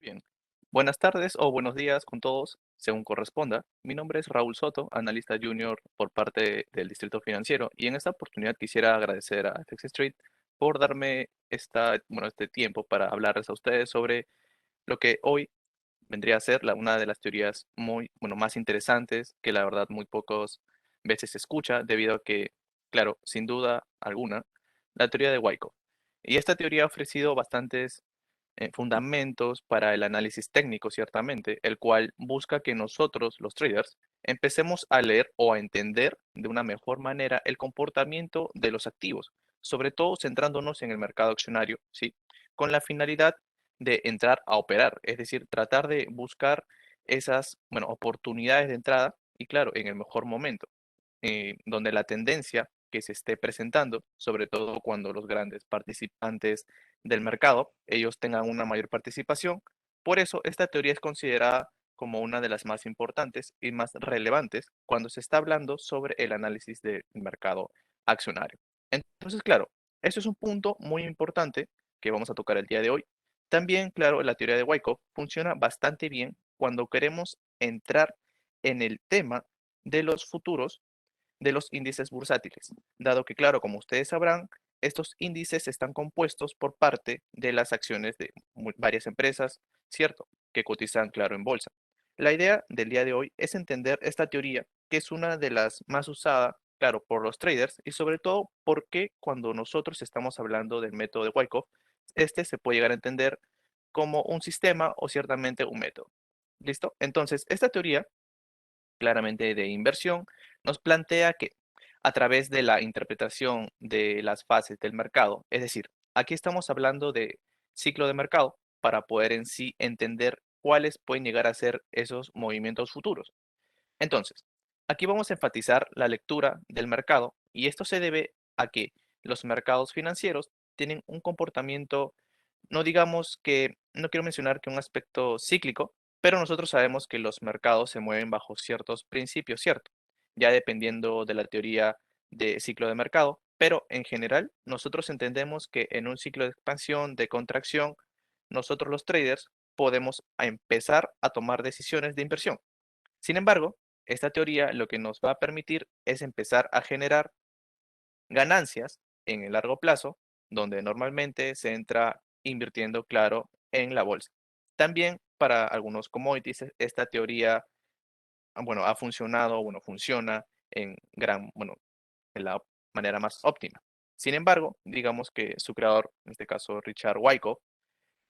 Bien. Buenas tardes o buenos días con todos, según corresponda. Mi nombre es Raúl Soto, analista junior por parte del Distrito Financiero, y en esta oportunidad quisiera agradecer a FX Street por darme este tiempo para hablarles a ustedes sobre lo que hoy vendría a ser una de las teorías más interesantes que la verdad muy pocos veces se escucha debido a que, claro, sin duda alguna, la teoría de Wyckoff. Y esta teoría ha ofrecido bastantes fundamentos para el análisis técnico, ciertamente, el cual busca que nosotros, los traders, empecemos a leer o a entender de una mejor manera el comportamiento de los activos, sobre todo centrándonos en el mercado accionario, ¿sí? Con la finalidad de entrar a operar, es decir, tratar de buscar esas, oportunidades de entrada y claro, en el mejor momento donde la tendencia que se esté presentando, sobre todo cuando los grandes participantes del mercado, ellos tengan una mayor participación. Por eso, esta teoría es considerada como una de las más importantes y más relevantes cuando se está hablando sobre el análisis del mercado accionario. Entonces, claro, eso es un punto muy importante que vamos a tocar el día de hoy. También, claro, la teoría de Wyckoff funciona bastante bien cuando queremos entrar en el tema de los futuros de los índices bursátiles, dado que, claro, como ustedes sabrán, estos índices están compuestos por parte de las acciones de varias empresas, ¿cierto? Que cotizan, claro, en bolsa. La idea del día de hoy es entender esta teoría, que es una de las más usadas, claro, por los traders y sobre todo porque cuando nosotros estamos hablando del método de Wyckoff, este se puede llegar a entender como un sistema o ciertamente un método. ¿Listo? Entonces, esta teoría claramente de inversión, nos plantea que a través de la interpretación de las fases del mercado, es decir, aquí estamos hablando de ciclo de mercado para poder en sí entender cuáles pueden llegar a ser esos movimientos futuros. Entonces, aquí vamos a enfatizar la lectura del mercado y esto se debe a que los mercados financieros tienen un comportamiento, no digamos que, no quiero mencionar que un aspecto cíclico, pero nosotros sabemos que los mercados se mueven bajo ciertos principios, ¿cierto? Ya dependiendo de la teoría de ciclo de mercado, pero en general nosotros entendemos que en un ciclo de expansión, de contracción, nosotros los traders podemos empezar a tomar decisiones de inversión. Sin embargo, esta teoría lo que nos va a permitir es empezar a generar ganancias en el largo plazo, donde normalmente se entra invirtiendo, claro, en la bolsa. También para algunos commodities, esta teoría, ha funcionado, funciona en la manera más óptima. Sin embargo, digamos que su creador, en este caso Richard Wyckoff,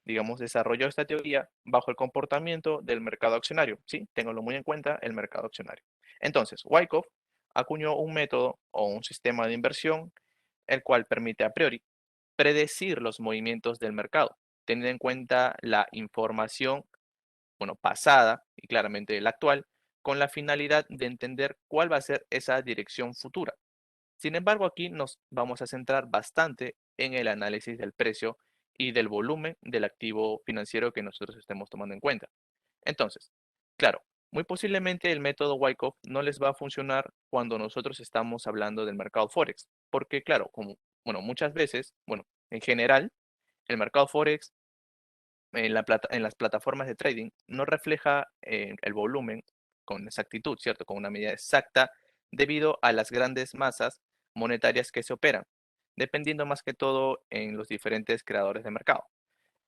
digamos, desarrolló esta teoría bajo el comportamiento del mercado accionario. Sí, ténganlo muy en cuenta, el mercado accionario. Entonces, Wyckoff acuñó un método o un sistema de inversión el cual permite a priori predecir los movimientos del mercado, teniendo en cuenta la información, pasada y claramente la actual, con la finalidad de entender cuál va a ser esa dirección futura. Sin embargo, aquí nos vamos a centrar bastante en el análisis del precio y del volumen del activo financiero que nosotros estemos tomando en cuenta. Entonces, claro, muy posiblemente el método Wyckoff no les va a funcionar cuando nosotros estamos hablando del mercado Forex, porque claro, muchas veces, en general, el mercado Forex en las plataformas de trading no refleja el volumen con exactitud, ¿cierto? Con una medida exacta debido a las grandes masas monetarias que se operan, dependiendo más que todo en los diferentes creadores de mercado.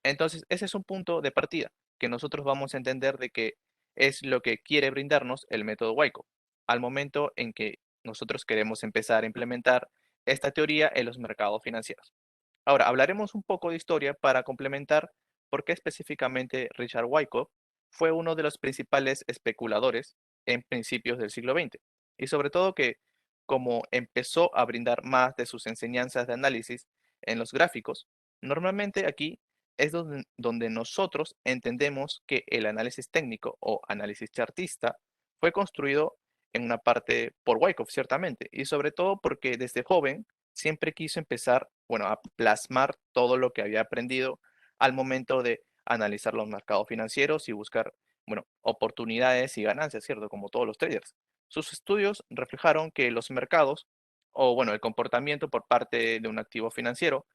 Entonces, ese es un punto de partida que nosotros vamos a entender de que es lo que quiere brindarnos el método Wyckoff al momento en que nosotros queremos empezar a implementar esta teoría en los mercados financieros. Ahora, hablaremos un poco de historia para complementar por qué específicamente Richard Wyckoff fue uno de los principales especuladores en principios del siglo XX. Y sobre todo que, como empezó a brindar más de sus enseñanzas de análisis en los gráficos, normalmente aquí es donde nosotros entendemos que el análisis técnico o análisis chartista fue construido en una parte por Wyckoff, ciertamente, y sobre todo porque desde joven siempre quiso empezar, a plasmar todo lo que había aprendido al momento de analizar los mercados financieros y buscar, oportunidades y ganancias, ¿cierto? Como todos los traders. Sus estudios reflejaron que los mercados, o el comportamiento por parte de un activo financiero,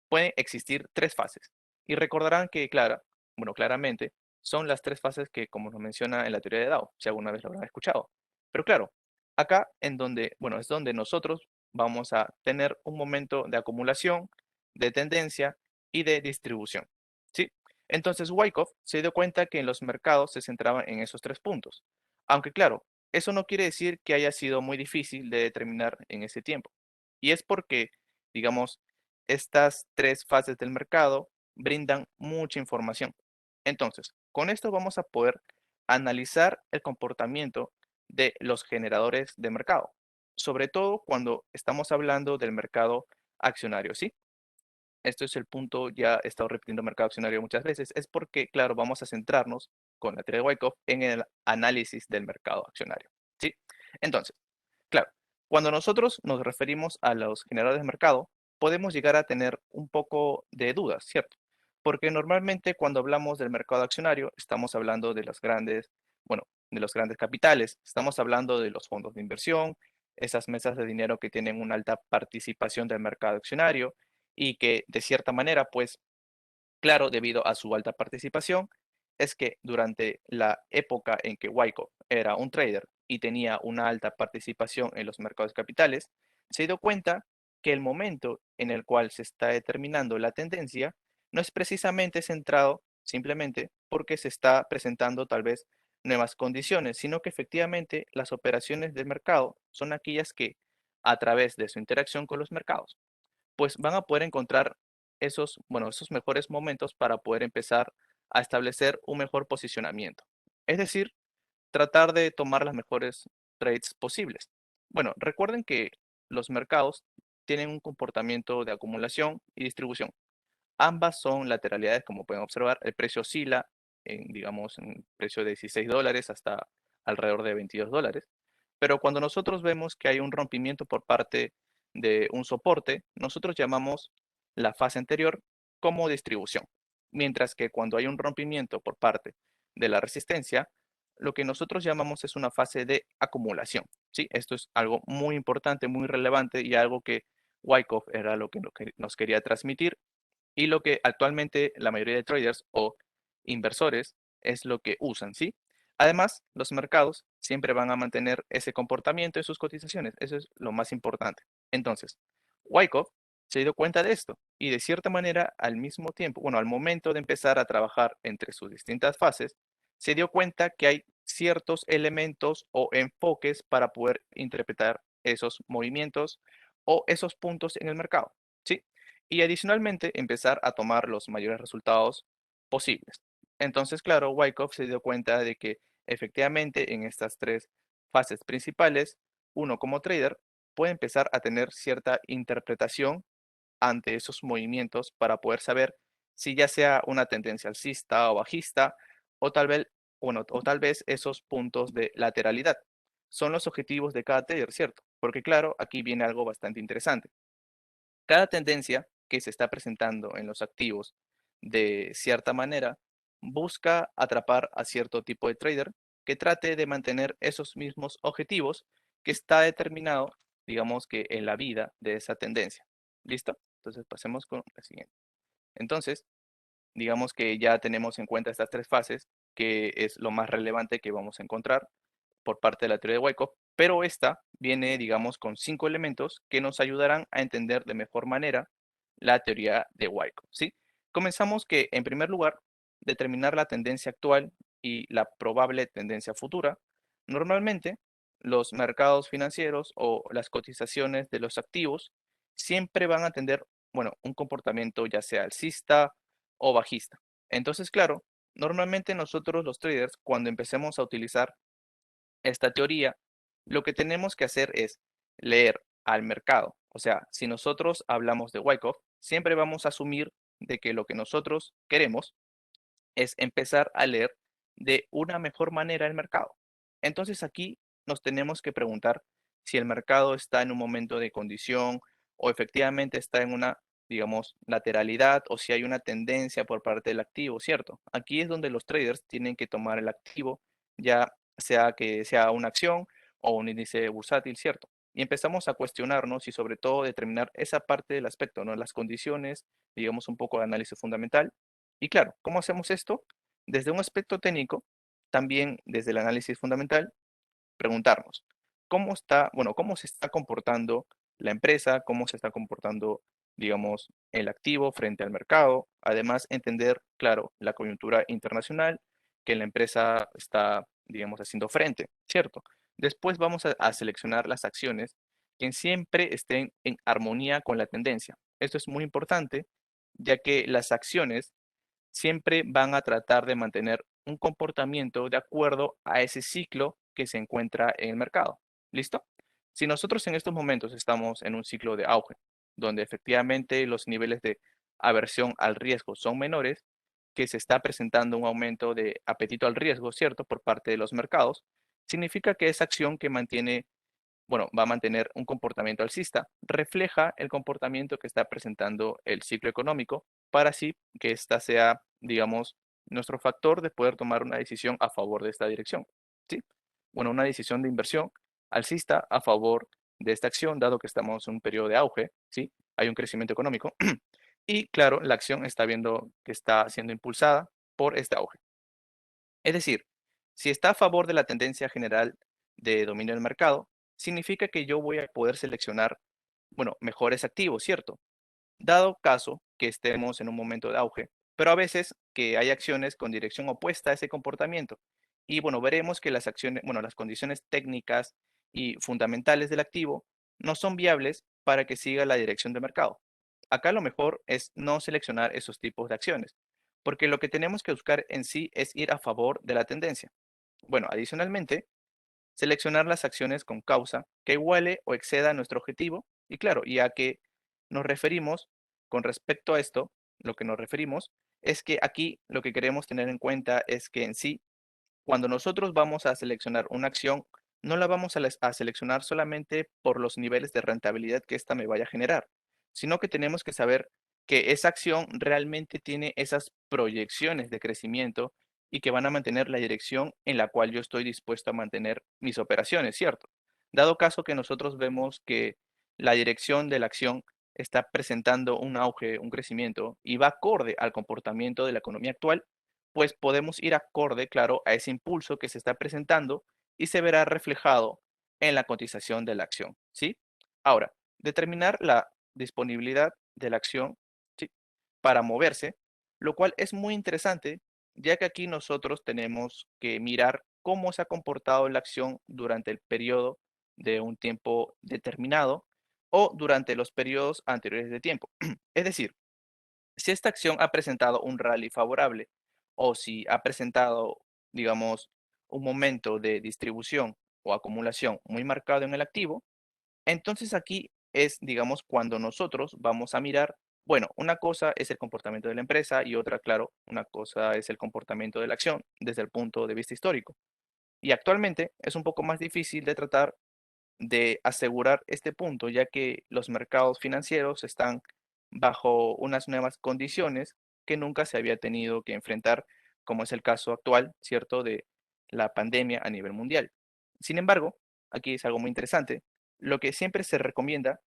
pueden existir tres fases. Y recordarán que, claramente, son las tres fases que, como nos menciona en la teoría de Dow, si alguna vez lo habrán escuchado. Pero claro, acá en donde, bueno, es donde nosotros vamos a tener un momento de acumulación, de tendencia y de distribución, ¿sí? Entonces, Wyckoff se dio cuenta que en los mercados se centraban en esos tres puntos. Aunque claro, eso no quiere decir que haya sido muy difícil de determinar en ese tiempo. Y es porque, digamos, estas tres fases del mercado brindan mucha información. Entonces, con esto vamos a poder analizar el comportamiento de los generadores de mercado, sobre todo cuando estamos hablando del mercado accionario, ¿sí? Esto es el punto, ya he estado repitiendo mercado accionario muchas veces, es porque, claro, vamos a centrarnos con la teoría de Wyckoff en el análisis del mercado accionario, ¿sí? Entonces, claro, cuando nosotros nos referimos a los generadores de mercado, podemos llegar a tener un poco de dudas, ¿cierto? Porque normalmente cuando hablamos del mercado accionario, estamos hablando de los grandes, bueno, de los grandes capitales, estamos hablando de los fondos de inversión, esas mesas de dinero que tienen una alta participación del mercado accionario y que de cierta manera, pues, claro, debido a su alta participación, es que durante la época en que Wyckoff era un trader y tenía una alta participación en los mercados de capitales, se dio cuenta que el momento en el cual se está determinando la tendencia no es precisamente centrado simplemente porque se está presentando tal vez nuevas condiciones, sino que efectivamente las operaciones de mercado son aquellas que a través de su interacción con los mercados pues van a poder encontrar esos, bueno, esos mejores momentos para poder empezar a establecer un mejor posicionamiento. Es decir, tratar de tomar las mejores trades posibles. Bueno, recuerden que los mercados tienen un comportamiento de acumulación y distribución. Ambas son lateralidades, como pueden observar. El precio oscila en, digamos, en precio de $16 hasta alrededor de $22. Pero cuando nosotros vemos que hay un rompimiento por parte de un soporte, nosotros llamamos la fase anterior como distribución. Mientras que cuando hay un rompimiento por parte de la resistencia, lo que nosotros llamamos es una fase de acumulación. ¿Sí? Esto es algo muy importante, muy relevante y algo que Wyckoff era lo que nos quería transmitir y lo que actualmente la mayoría de traders o inversores es lo que usan, ¿sí? Además, los mercados siempre van a mantener ese comportamiento en sus cotizaciones. Eso es lo más importante. Entonces, Wyckoff se dio cuenta de esto y de cierta manera al mismo tiempo, bueno, al momento de empezar a trabajar entre sus distintas fases, se dio cuenta que hay ciertos elementos o enfoques para poder interpretar esos movimientos o esos puntos en el mercado, ¿sí? Y adicionalmente empezar a tomar los mayores resultados posibles. Entonces, claro, Wyckoff se dio cuenta de que efectivamente en estas tres fases principales, uno como trader puede empezar a tener cierta interpretación ante esos movimientos para poder saber si ya sea una tendencia alcista o bajista o tal vez, bueno, o tal vez esos puntos de lateralidad. Son los objetivos de cada trader, ¿cierto? Porque claro, aquí viene algo bastante interesante. Cada tendencia que se está presentando en los activos de cierta manera busca atrapar a cierto tipo de trader que trate de mantener esos mismos objetivos que está determinado, digamos que en la vida de esa tendencia. ¿Listo? Entonces pasemos con la siguiente. Entonces, digamos que ya tenemos en cuenta estas tres fases, que es lo más relevante que vamos a encontrar por parte de la teoría de Wyckoff, pero esta viene, digamos, con 5 elementos que nos ayudarán a entender de mejor manera la teoría de Wyckoff, ¿sí? Comenzamos que, en primer lugar, determinar la tendencia actual y la probable tendencia futura. Normalmente, los mercados financieros o las cotizaciones de los activos siempre van a tener, bueno, un comportamiento ya sea alcista o bajista. Entonces, claro, normalmente nosotros los traders, cuando empecemos a utilizar esta teoría, lo que tenemos que hacer es leer al mercado. O sea, si nosotros hablamos de Wyckoff, siempre vamos a asumir de que lo que nosotros queremos es empezar a leer de una mejor manera el mercado. Entonces aquí nos tenemos que preguntar si el mercado está en un momento de condición o efectivamente está en una, digamos, lateralidad o si hay una tendencia por parte del activo, ¿cierto? Aquí es donde los traders tienen que tomar el activo, ya sea que sea una acción o un índice bursátil, ¿cierto? Y empezamos a cuestionarnos y sobre todo determinar esa parte del aspecto, ¿no? Las condiciones, digamos un poco de análisis fundamental y claro, ¿cómo hacemos esto? Desde un aspecto técnico, también desde el análisis fundamental, preguntarnos cómo se está comportando la empresa, cómo se está comportando, digamos, el activo frente al mercado. Además, entender, claro, la coyuntura internacional que la empresa está, digamos, haciendo frente, ¿cierto? Después vamos a seleccionar las acciones que siempre estén en armonía con la tendencia. Esto es muy importante, ya que las acciones siempre van a tratar de mantener un comportamiento de acuerdo a ese ciclo que se encuentra en el mercado. ¿Listo? Si nosotros en estos momentos estamos en un ciclo de auge, donde efectivamente los niveles de aversión al riesgo son menores, que se está presentando un aumento de apetito al riesgo, ¿cierto?, por parte de los mercados, significa que esa acción que mantiene, bueno, va a mantener un comportamiento alcista, refleja el comportamiento que está presentando el ciclo económico para así que ésta sea, digamos, nuestro factor de poder tomar una decisión a favor de esta dirección, ¿sí? Bueno, una decisión de inversión alcista a favor de esta acción, dado que estamos en un periodo de auge, ¿sí? Hay un crecimiento económico y, claro, la acción está viendo que está siendo impulsada por este auge. Es decir, si está a favor de la tendencia general de dominio del mercado, significa que yo voy a poder seleccionar, bueno, mejores activos, ¿cierto? Dado caso que estemos en un momento de auge, pero a veces que hay acciones con dirección opuesta a ese comportamiento. Y bueno, veremos que las acciones, bueno, las condiciones técnicas y fundamentales del activo no son viables para que siga la dirección de mercado. Acá lo mejor es no seleccionar esos tipos de acciones, porque lo que tenemos que buscar en sí es ir a favor de la tendencia. Bueno, adicionalmente, seleccionar las acciones con causa que iguale o exceda nuestro objetivo. Y claro, ya que nos referimos con respecto a esto, lo que nos referimos es que aquí lo que queremos tener en cuenta es que en sí, cuando nosotros vamos a seleccionar una acción, no la vamos a seleccionar solamente por los niveles de rentabilidad que ésta me vaya a generar, sino que tenemos que saber que esa acción realmente tiene esas proyecciones de crecimiento y que van a mantener la dirección en la cual yo estoy dispuesto a mantener mis operaciones, ¿cierto? Dado caso que nosotros vemos que la dirección de la acción está presentando un auge, un crecimiento y va acorde al comportamiento de la economía actual, pues podemos ir acorde, claro, a ese impulso que se está presentando y se verá reflejado en la cotización de la acción, ¿sí? Ahora, determinar la disponibilidad de la acción, ¿sí?, para moverse, lo cual es muy interesante, ya que aquí nosotros tenemos que mirar cómo se ha comportado la acción durante el periodo de un tiempo determinado o durante los periodos anteriores de tiempo. Es decir, si esta acción ha presentado un rally favorable o si ha presentado, digamos, un momento de distribución o acumulación muy marcado en el activo, entonces aquí es, digamos, cuando nosotros vamos a mirar, bueno, una cosa es el comportamiento de la empresa y otra, claro, una cosa es el comportamiento de la acción desde el punto de vista histórico. Y actualmente es un poco más difícil de tratar de asegurar este punto, ya que los mercados financieros están bajo unas nuevas condiciones que nunca se había tenido que enfrentar, como es el caso actual, ¿cierto?, de la pandemia a nivel mundial. Sin embargo, aquí es algo muy interesante. Lo que siempre se recomienda,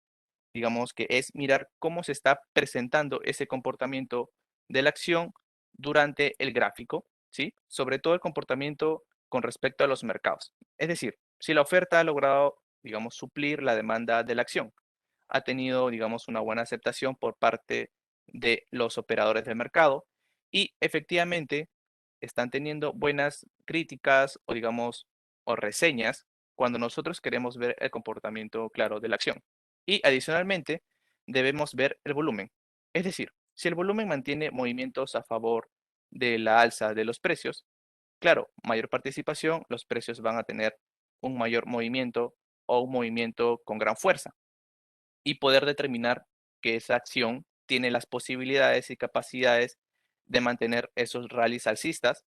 digamos, que es mirar cómo se está presentando ese comportamiento de la acción durante el gráfico, ¿sí? Sobre todo el comportamiento con respecto a los mercados. Es decir, si la oferta ha logrado, digamos, suplir la demanda de la acción, ha tenido, digamos, una buena aceptación por parte de los operadores del mercado y efectivamente están teniendo buenas críticas o, digamos, o reseñas cuando nosotros queremos ver el comportamiento claro de la acción. Y adicionalmente, debemos ver el volumen. Es decir, si el volumen mantiene movimientos a favor de la alza de los precios, claro, mayor participación, los precios van a tener un mayor movimiento o un movimiento con gran fuerza y poder determinar que esa acción tiene las posibilidades y capacidades de mantener esos rallies alcistas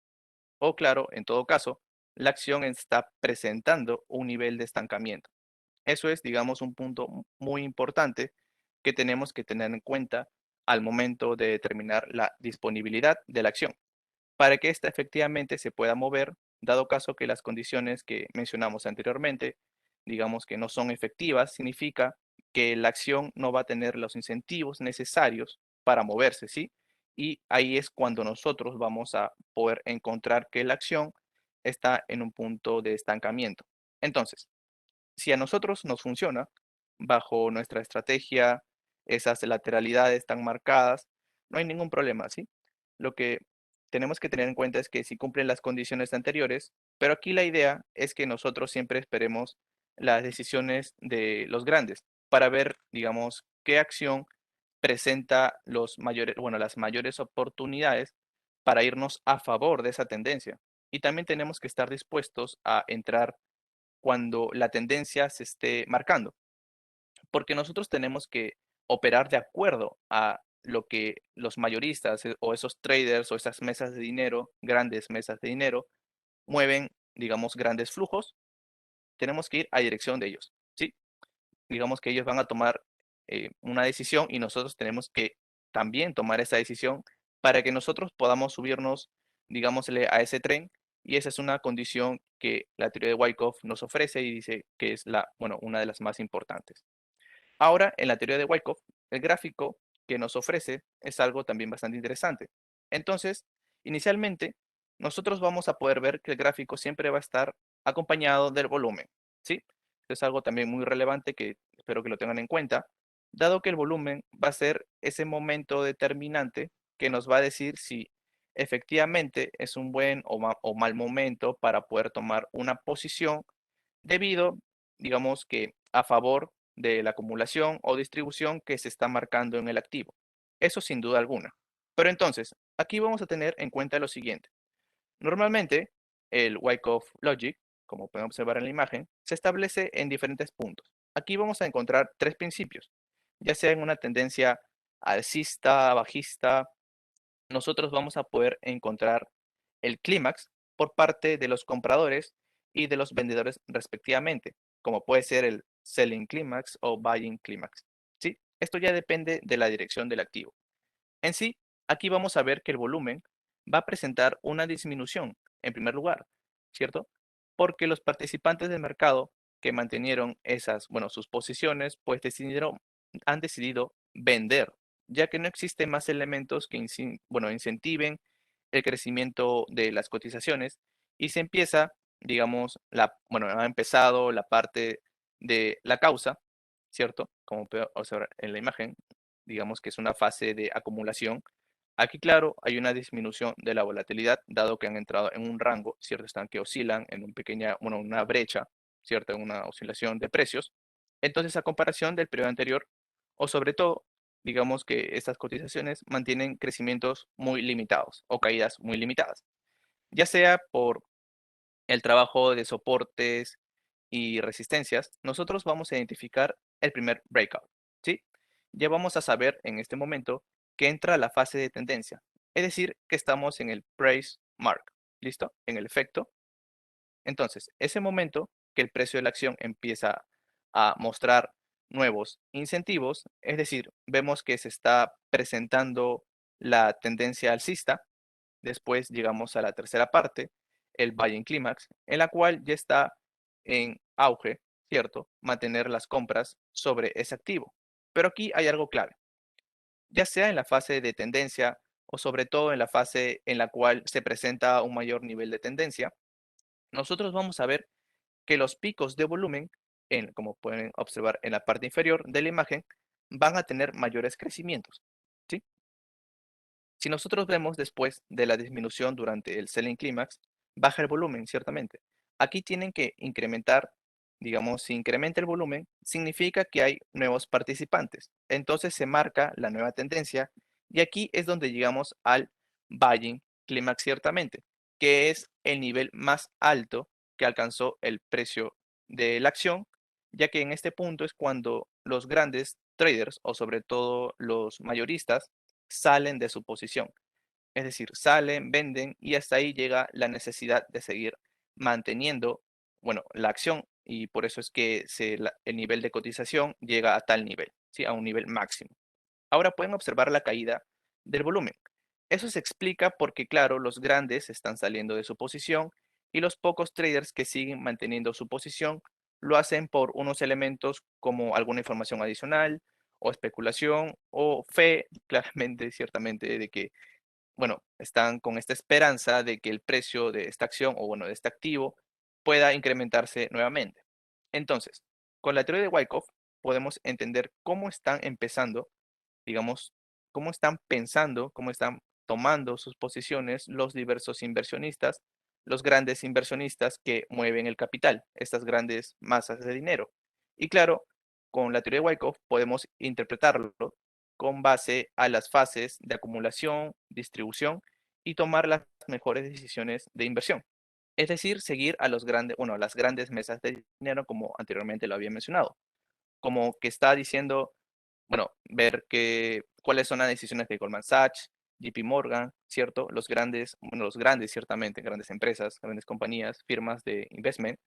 o, claro, en todo caso, la acción está presentando un nivel de estancamiento. Eso es, digamos, un punto muy importante que tenemos que tener en cuenta al momento de determinar la disponibilidad de la acción para que ésta efectivamente se pueda mover, dado caso que las condiciones que mencionamos anteriormente, digamos que no son efectivas, significa que la acción no va a tener los incentivos necesarios para moverse, ¿sí? y ahí es cuando nosotros vamos a poder encontrar que la acción está en un punto de estancamiento. Entonces, si a nosotros nos funciona, bajo nuestra estrategia, esas lateralidades tan marcadas, no hay ningún problema, ¿sí? Lo que tenemos que tener en cuenta es que si cumplen las condiciones anteriores, pero aquí la idea es que nosotros siempre esperemos las decisiones de los grandes para ver, digamos, qué acción presenta los mayores, bueno, las mayores oportunidades para irnos a favor de esa tendencia. Y también tenemos que estar dispuestos a entrar cuando la tendencia se esté marcando, porque nosotros tenemos que operar de acuerdo a lo que los mayoristas o esos traders o esas mesas de dinero, grandes mesas de dinero, mueven, digamos, grandes flujos, tenemos que ir a dirección de ellos, ¿sí? Digamos que ellos van a tomar una decisión y nosotros tenemos que también tomar esa decisión para que nosotros podamos subirnos, digámosle, a ese tren. Y esa es una condición que la teoría de Wyckoff nos ofrece y dice que es la, bueno, una de las más importantes. Ahora, en la teoría de Wyckoff, el gráfico que nos ofrece es algo también bastante interesante. Entonces, inicialmente, nosotros vamos a poder ver que el gráfico siempre va a estar acompañado del volumen, ¿sí? Esto es algo también muy relevante que espero que lo tengan en cuenta, dado que el volumen va a ser ese momento determinante que nos va a decir si efectivamente es un buen o mal momento para poder tomar una posición debido, digamos que a favor de la acumulación o distribución que se está marcando en el activo. Eso sin duda alguna. Pero entonces, aquí vamos a tener en cuenta lo siguiente. Normalmente, el Wyckoff Logic, como pueden observar en la imagen, se establece en diferentes puntos. Aquí vamos a encontrar tres principios, ya sea en una tendencia alcista, bajista, nosotros vamos a poder encontrar el clímax por parte de los compradores y de los vendedores respectivamente, como puede ser el selling clímax o buying clímax. ¿Sí? Esto ya depende de la dirección del activo. En sí, aquí vamos a ver que el volumen va a presentar una disminución, en primer lugar, ¿cierto? Porque los participantes del mercado que mantenieron esas, bueno, sus posiciones, pues han decidido vender, ya que no existen más elementos que bueno, incentiven el crecimiento de las cotizaciones y se empieza, digamos, bueno, ha empezado la parte de la causa, ¿cierto? Como pueden observar en la imagen, digamos que es una fase de acumulación. Aquí, claro, hay una disminución de la volatilidad, dado que han entrado en un rango, ¿cierto? Están que oscilan en bueno, una brecha, ¿cierto? En una oscilación de precios. Entonces, a comparación del periodo anterior, o sobre todo, digamos que estas cotizaciones mantienen crecimientos muy limitados o caídas muy limitadas, ya sea por el trabajo de soportes y resistencias, nosotros vamos a identificar el primer breakout, ¿sí? Ya vamos a saber en este momento que entra la fase de tendencia, es decir, que estamos en el price mark, ¿listo? En el efecto. Entonces, ese momento que el precio de la acción empieza a mostrar nuevos incentivos, es decir, vemos que se está presentando la tendencia alcista. Después llegamos a la tercera parte, el buying clímax, en la cual ya está en auge, ¿cierto? Mantener las compras sobre ese activo. Pero aquí hay algo clave, ya sea en la fase de tendencia o sobre todo en la fase en la cual se presenta un mayor nivel de tendencia, nosotros vamos a ver que los picos de volumen, como pueden observar en la parte inferior de la imagen, van a tener mayores crecimientos, ¿sí? Si nosotros vemos después de la disminución durante el selling clímax, baja el volumen, ciertamente. Aquí tienen que incrementar, digamos, si incrementa el volumen, significa que hay nuevos participantes. Entonces se marca la nueva tendencia y aquí es donde llegamos al buying clímax, ciertamente, que es el nivel más alto que alcanzó el precio de la acción, ya que en este punto es cuando los grandes traders o sobre todo los mayoristas salen de su posición. Es decir, salen, venden y hasta ahí llega la necesidad de seguir manteniendo, bueno, la acción y por eso es que el nivel de cotización llega a tal nivel, ¿sí? A un nivel máximo. Ahora pueden observar la caída del volumen. Eso se explica porque, claro, los grandes están saliendo de su posición y los pocos traders que siguen manteniendo su posición lo hacen por unos elementos como alguna información adicional o especulación o fe, claramente, ciertamente, de que bueno, están con esta esperanza de que el precio de esta acción o bueno, de este activo pueda incrementarse nuevamente. Entonces, con la teoría de Wyckoff podemos entender cómo están empezando, digamos, cómo están pensando, cómo están tomando sus posiciones los diversos inversionistas, los grandes inversionistas que mueven el capital, estas grandes masas de dinero. Y claro, con la teoría de Wyckoff podemos interpretarlo con base a las fases de acumulación, distribución y tomar las mejores decisiones de inversión. Es decir, seguir a los grandes, bueno, a las grandes mesas de dinero como anteriormente lo había mencionado. Como que está diciendo, bueno, ver cuáles son las decisiones de Goldman Sachs, JP Morgan, ¿cierto? Los grandes, bueno, los grandes ciertamente, grandes empresas, grandes compañías, firmas de investment,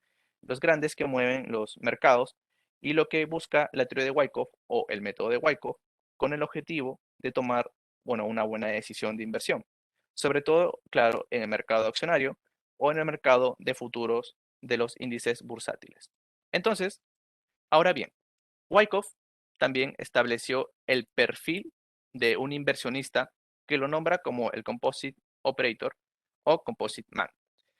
los grandes que mueven los mercados y lo que busca la teoría de Wyckoff o el método de Wyckoff con el objetivo de tomar, bueno, una buena decisión de inversión. Sobre todo, claro, en el mercado accionario o en el mercado de futuros de los índices bursátiles. Entonces, ahora bien, Wyckoff también estableció el perfil de un inversionista que lo nombra como el Composite Operator o Composite Man.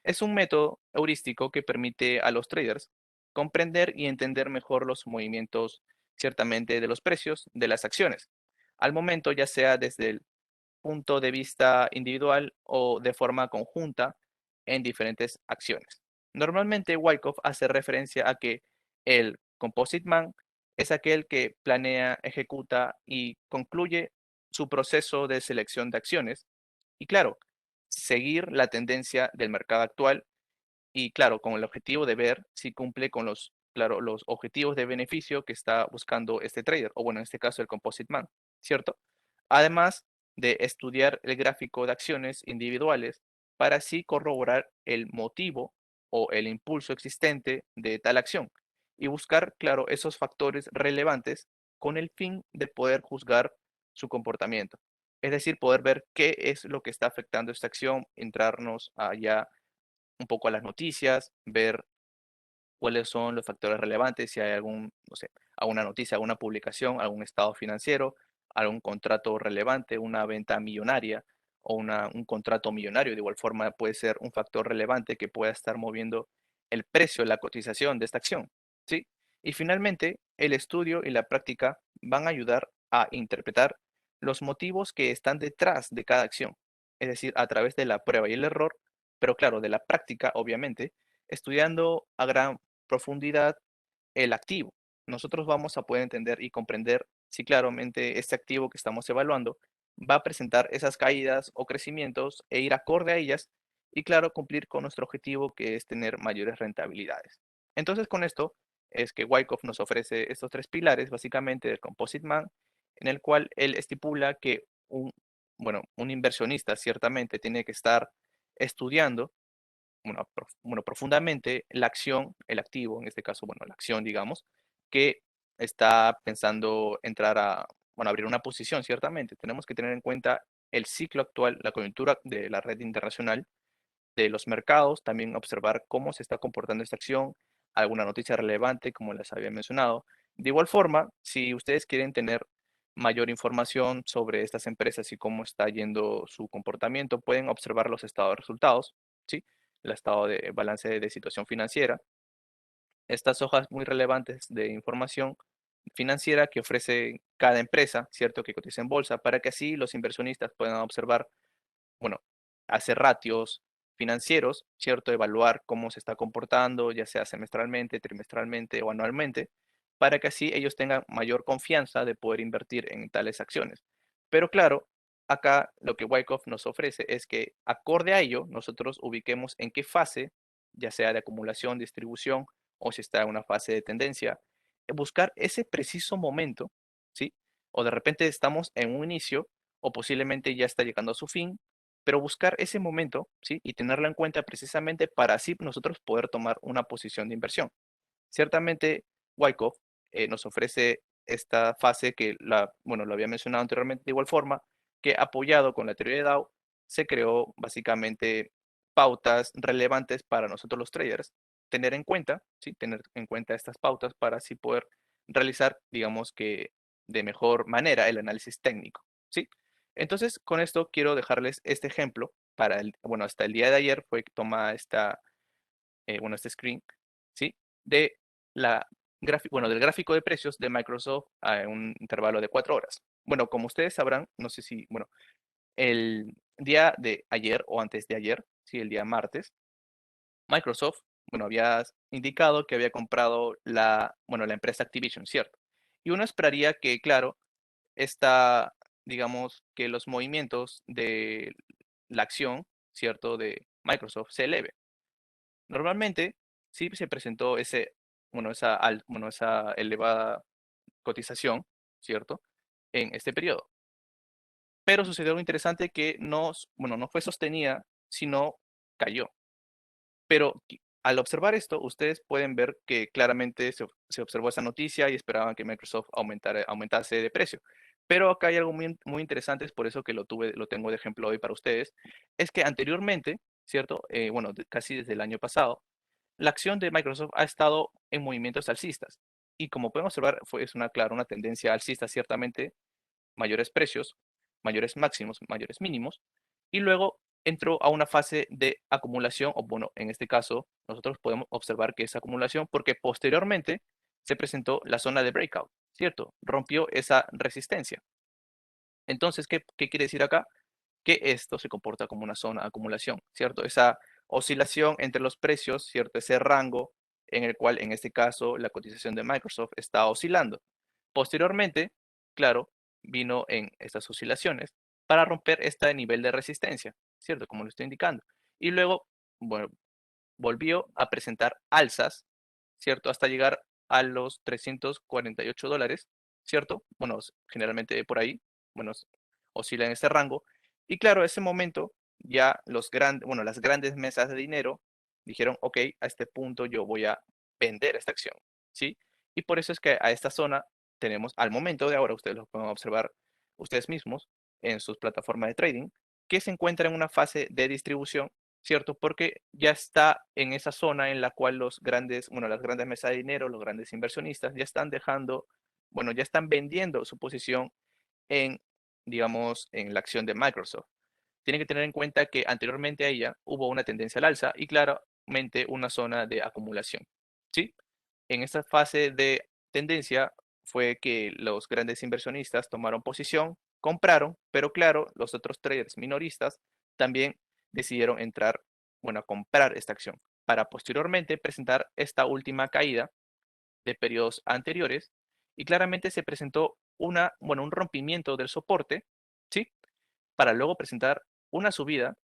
Es un método heurístico que permite a los traders comprender y entender mejor los movimientos ciertamente de los precios de las acciones, al momento ya sea desde el punto de vista individual o de forma conjunta en diferentes acciones. Normalmente Wyckoff hace referencia a que el Composite Man es aquel que planea, ejecuta y concluye su proceso de selección de acciones y claro, seguir la tendencia del mercado actual y claro, con el objetivo de ver si cumple con los, claro, los objetivos de beneficio que está buscando este trader, o bueno, en este caso el Composite Man, ¿cierto? Además de estudiar el gráfico de acciones individuales para así corroborar el motivo o el impulso existente de tal acción y buscar, claro, esos factores relevantes con el fin de poder juzgar su comportamiento. Es decir, poder ver qué es lo que está afectando esta acción, entrarnos allá un poco a las noticias, ver cuáles son los factores relevantes, si hay algún, no sé, alguna noticia, alguna publicación, algún estado financiero, algún contrato relevante, una venta millonaria o un contrato millonario. De igual forma puede ser un factor relevante que pueda estar moviendo el precio, la cotización de esta acción, ¿sí? Y finalmente, el estudio y la práctica van a ayudar a interpretar los motivos que están detrás de cada acción, es decir, a través de la prueba y el error, pero claro, de la práctica, obviamente, estudiando a gran profundidad el activo. Nosotros vamos a poder entender y comprender si claramente este activo que estamos evaluando va a presentar esas caídas o crecimientos e ir acorde a ellas y claro, cumplir con nuestro objetivo que es tener mayores rentabilidades. Entonces con esto es que Wyckoff nos ofrece estos tres pilares básicamente del Composite Man, en el cual él estipula que un inversionista ciertamente tiene que estar estudiando profundamente la acción, el activo, en este caso, bueno, la acción, digamos, que está pensando entrar abrir una posición, ciertamente. Tenemos que tener en cuenta el ciclo actual, la coyuntura de la red internacional, de los mercados, también observar cómo se está comportando esta acción, alguna noticia relevante, como les había mencionado. De igual forma, si ustedes quieren tener mayor información sobre estas empresas y cómo está yendo su comportamiento, pueden observar los estados de resultados, ¿sí? El estado de balance de situación financiera. Estas hojas muy relevantes de información financiera que ofrece cada empresa, ¿cierto? Que cotiza en bolsa, para que así los inversionistas puedan observar, bueno, hacer ratios financieros, ¿cierto? Evaluar cómo se está comportando, ya sea semestralmente, trimestralmente o anualmente, para que así ellos tengan mayor confianza de poder invertir en tales acciones. Pero claro, acá lo que Wyckoff nos ofrece es que acorde a ello, nosotros ubiquemos en qué fase, ya sea de acumulación, distribución o si está en una fase de tendencia, buscar ese preciso momento, ¿sí? O de repente estamos en un inicio o posiblemente ya está llegando a su fin, pero buscar ese momento, ¿sí? Y tenerlo en cuenta precisamente para así nosotros poder tomar una posición de inversión. Ciertamente, Wyckoff nos ofrece esta fase que lo había mencionado anteriormente de igual forma, que apoyado con la teoría de Dow, se creó básicamente pautas relevantes para nosotros los traders, tener en cuenta, ¿sí? Tener en cuenta estas pautas para así poder realizar, digamos que de mejor manera el análisis técnico, ¿sí? Entonces, con esto quiero dejarles este ejemplo para bueno, hasta el día de ayer fue que toma bueno, este screen, ¿sí? De bueno, del gráfico de precios de Microsoft a un intervalo de 4 horas. Bueno, como ustedes sabrán, no sé si, bueno, el día de ayer o antes de ayer, sí, el día martes, Microsoft, bueno, había indicado que había comprado bueno, la empresa Activision, ¿cierto? Y uno esperaría que, claro, digamos, que los movimientos de la acción, ¿cierto?, de Microsoft se eleve. Normalmente, sí se presentó bueno, esa elevada cotización, ¿cierto?, en este periodo. Pero sucedió algo interesante que bueno, no fue sostenida, sino cayó. Pero al observar esto, ustedes pueden ver que claramente se observó esa noticia y esperaban que Microsoft aumentase de precio. Pero acá hay algo muy, muy interesante, es por eso que lo tengo de ejemplo hoy para ustedes, es que anteriormente, ¿cierto? Bueno, casi desde el año pasado, la acción de Microsoft ha estado en movimientos alcistas. Y como pueden observar, claro, una tendencia alcista, ciertamente, mayores precios, mayores máximos, mayores mínimos, y luego entró a una fase de acumulación, o bueno, en este caso, nosotros podemos observar que es acumulación porque posteriormente se presentó la zona de breakout, ¿cierto? Rompió esa resistencia. Entonces, ¿qué quiere decir acá? Que esto se comporta como una zona de acumulación, ¿cierto? Esa oscilación entre los precios, ¿cierto? Ese rango en el cual, en este caso, la cotización de Microsoft está oscilando. Posteriormente, claro, vino en estas oscilaciones para romper este nivel de resistencia, ¿cierto? Como lo estoy indicando. Y luego, bueno, volvió a presentar alzas, ¿cierto? Hasta llegar a los $348, ¿cierto? Bueno, generalmente por ahí, bueno, oscila en ese rango. Y claro, ese momento ya bueno, las grandes mesas de dinero dijeron, ok, a este punto yo voy a vender esta acción, ¿sí? Y por eso es que a esta zona tenemos, al momento de ahora, ustedes lo pueden observar ustedes mismos en sus plataformas de trading, que se encuentra en una fase de distribución, ¿cierto? Porque ya está en esa zona en la cual bueno, las grandes mesas de dinero, los grandes inversionistas ya están bueno, ya están vendiendo su posición en, digamos, en la acción de Microsoft. Tienen que tener en cuenta que anteriormente a ella hubo una tendencia al alza y claramente una zona de acumulación, ¿sí? En esta fase de tendencia fue que los grandes inversionistas tomaron posición, compraron, pero claro, los otros traders minoristas también decidieron entrar, bueno, a comprar esta acción para posteriormente presentar esta última caída de periodos anteriores y claramente se presentó bueno, un rompimiento del soporte, ¿sí? Para luego presentar una subida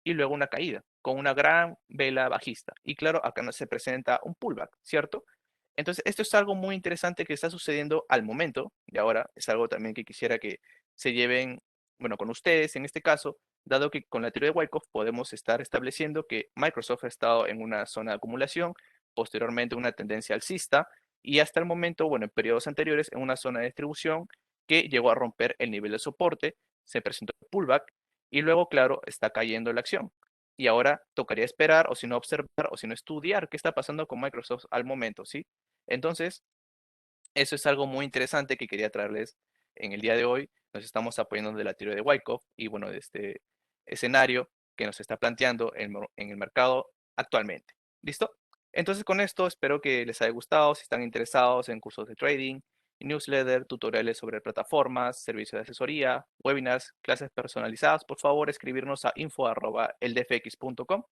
y luego una caída con una gran vela bajista. Y claro, acá no se presenta un pullback, ¿cierto? Entonces, esto es algo muy interesante que está sucediendo al momento y ahora es algo también que quisiera que se lleven, bueno, con ustedes en este caso, dado que con la teoría de Wyckoff podemos estar estableciendo que Microsoft ha estado en una zona de acumulación, posteriormente una tendencia alcista y hasta el momento, bueno, en periodos anteriores en una zona de distribución que llegó a romper el nivel de soporte, se presentó el pullback y luego, claro, está cayendo la acción. Y ahora tocaría esperar o si no observar o si no estudiar qué está pasando con Microsoft al momento, ¿sí? Entonces, eso es algo muy interesante que quería traerles en el día de hoy. Nos estamos apoyando de la teoría de Wyckoff y bueno, de este escenario que nos está planteando en el mercado actualmente. ¿Listo? Entonces con esto espero que les haya gustado. Si están interesados en cursos de trading, newsletter, tutoriales sobre plataformas, servicios de asesoría, webinars, clases personalizadas, por favor escribirnos a info@eldfx.com.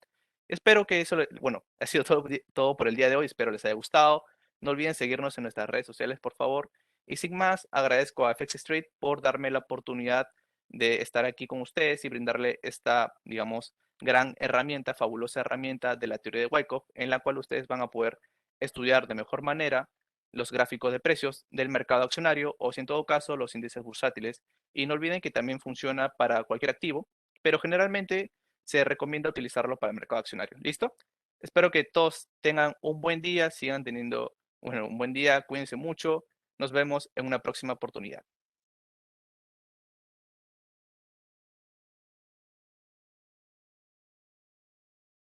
Espero que eso, bueno, ha sido todo por el día de hoy. Espero les haya gustado. No olviden seguirnos en nuestras redes sociales, por favor. Y sin más, agradezco a FX Street por darme la oportunidad de estar aquí con ustedes y brindarle esta, digamos, gran herramienta, fabulosa herramienta de la teoría de Wyckoff, en la cual ustedes van a poder estudiar de mejor manera los gráficos de precios del mercado accionario o, si en todo caso, los índices bursátiles. Y no olviden que también funciona para cualquier activo, pero generalmente se recomienda utilizarlo para el mercado accionario. ¿Listo? Espero que todos tengan un buen día, sigan teniendo, bueno, un buen día, cuídense mucho. Nos vemos en una próxima oportunidad.